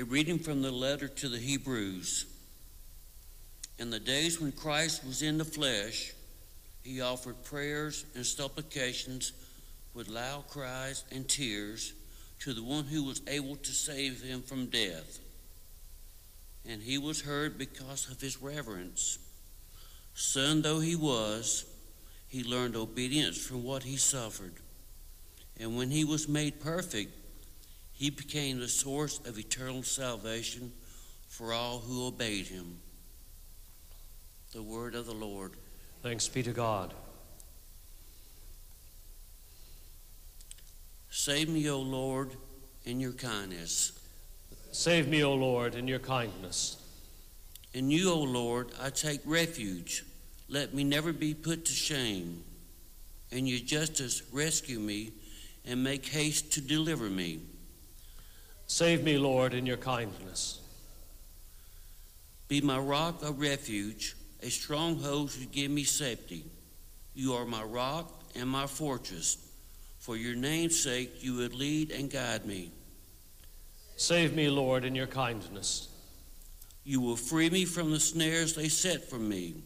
A reading from the letter to the Hebrews. In the days when Christ was in the flesh, he offered prayers and supplications with loud cries and tears to the one who was able to save him from death. And he was heard because of his reverence. Son though he was, he learned obedience from what he suffered. And when he was made perfect, he became the source of eternal salvation for all who obeyed him. The word of the Lord. Thanks be to God. Save me, O Lord, in your kindness. Save me, O Lord, in your kindness. In you, O Lord, I take refuge. Let me never be put to shame. In your justice, rescue me and make haste to deliver me. Save me, Lord, in your kindness. Be my rock of refuge, a stronghold to give me safety. You are my rock and my fortress. For your name's sake, you would lead and guide me. Save me, Lord, in your kindness. You will free me from the snares they set for me.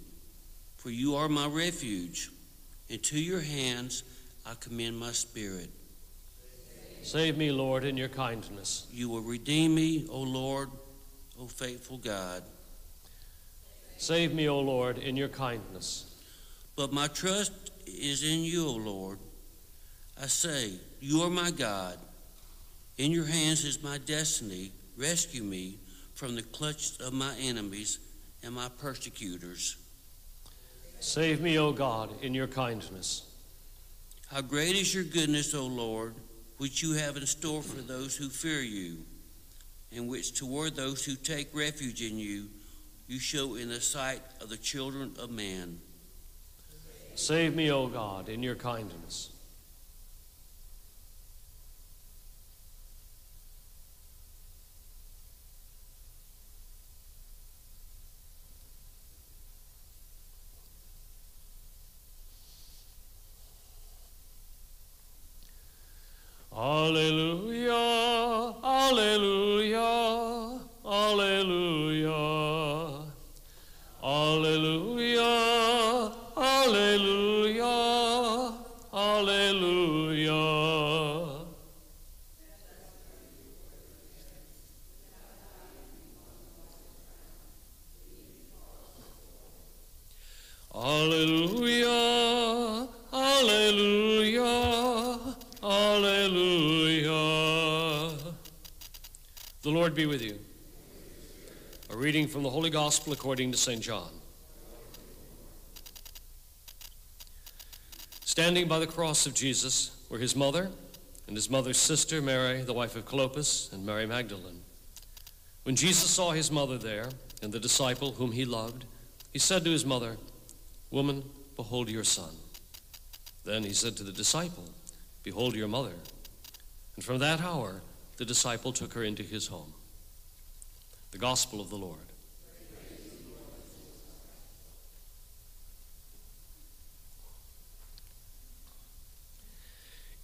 For you are my refuge. Into your hands I commend my spirit. Save me, Lord, in your kindness. You will redeem me, O Lord, O faithful God. Save me, O Lord, in your kindness. But my trust is in you, O Lord. I say, you are my God. In your hands is my destiny. Rescue me from the clutches of my enemies and my persecutors. Save me, O God, in your kindness. How great is your goodness, O Lord, which you have in store for those who fear you, and which toward those who take refuge in you, you show in the sight of the children of man. Save me, O God, in your kindness. Alleluia, alleluia, alleluia, alleluia, alleluia, alleluia. Alleluia, alleluia, alleluia. The Lord be with you. A reading from the Holy Gospel according to St. John. Standing by the cross of Jesus were his mother and his mother's sister, Mary, the wife of Clopas, and Mary Magdalene. When Jesus saw his mother there and the disciple whom he loved, he said to his mother, "Woman, behold your son." Then he said to the disciple, "Behold your mother." And from that hour, the disciple took her into his home. The Gospel of the Lord.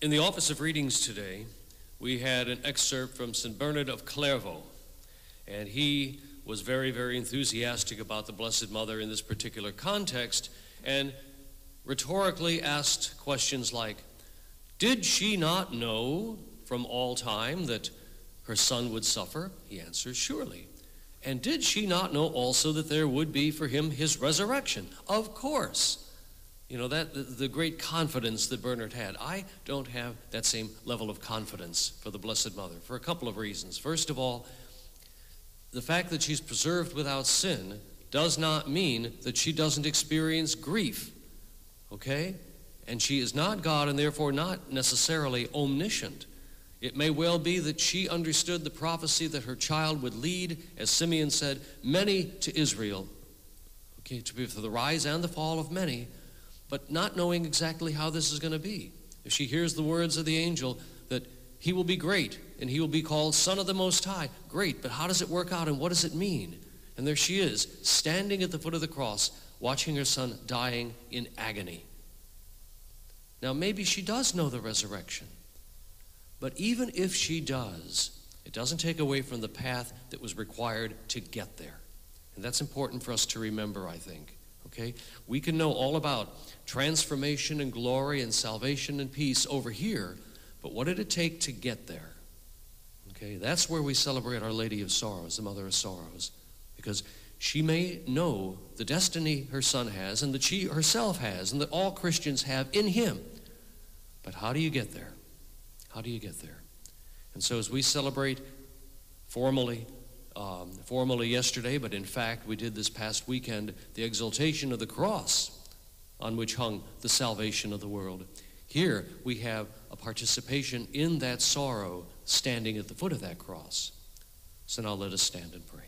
In the office of readings today, we had an excerpt from St. Bernard of Clairvaux, and he was very, very enthusiastic about the Blessed Mother in this particular context, and rhetorically asked questions like, did she not know from all time that her son would suffer? He answers, surely. And did she not know also that there would be for him his resurrection? Of course. You know, that the great confidence that Bernard had. I don't have that same level of confidence for the Blessed Mother for a couple of reasons. First of all, the fact that she's preserved without sin does not mean that she doesn't experience grief, okay? And she is not God and therefore not necessarily omniscient. It may well be that she understood the prophecy that her child would lead, as Simeon said, many to Israel, okay, to be for the rise and the fall of many, but not knowing exactly how this is going to be. If she hears the words of the angel that he will be great and he will be called Son of the Most High, great, but how does it work out and what does it mean? And there she is, standing at the foot of the cross, watching her son dying in agony. Now maybe she does know the resurrection, but even if she does, It doesn't take away from the path that was required to get there. And that's important for us to remember, I think. Okay? We can know all about transformation and glory and salvation and peace over here, but what did it take to get there? Okay? That's where we celebrate Our Lady of Sorrows, the Mother of Sorrows, because she may know the destiny her son has and that she herself has and that all Christians have in him. But how do you get there? How do you get there? And so as we celebrate formally yesterday, but in fact we did this past weekend, the exaltation of the cross on which hung the salvation of the world. Here we have a participation in that sorrow standing at the foot of that cross. So now let us stand and pray.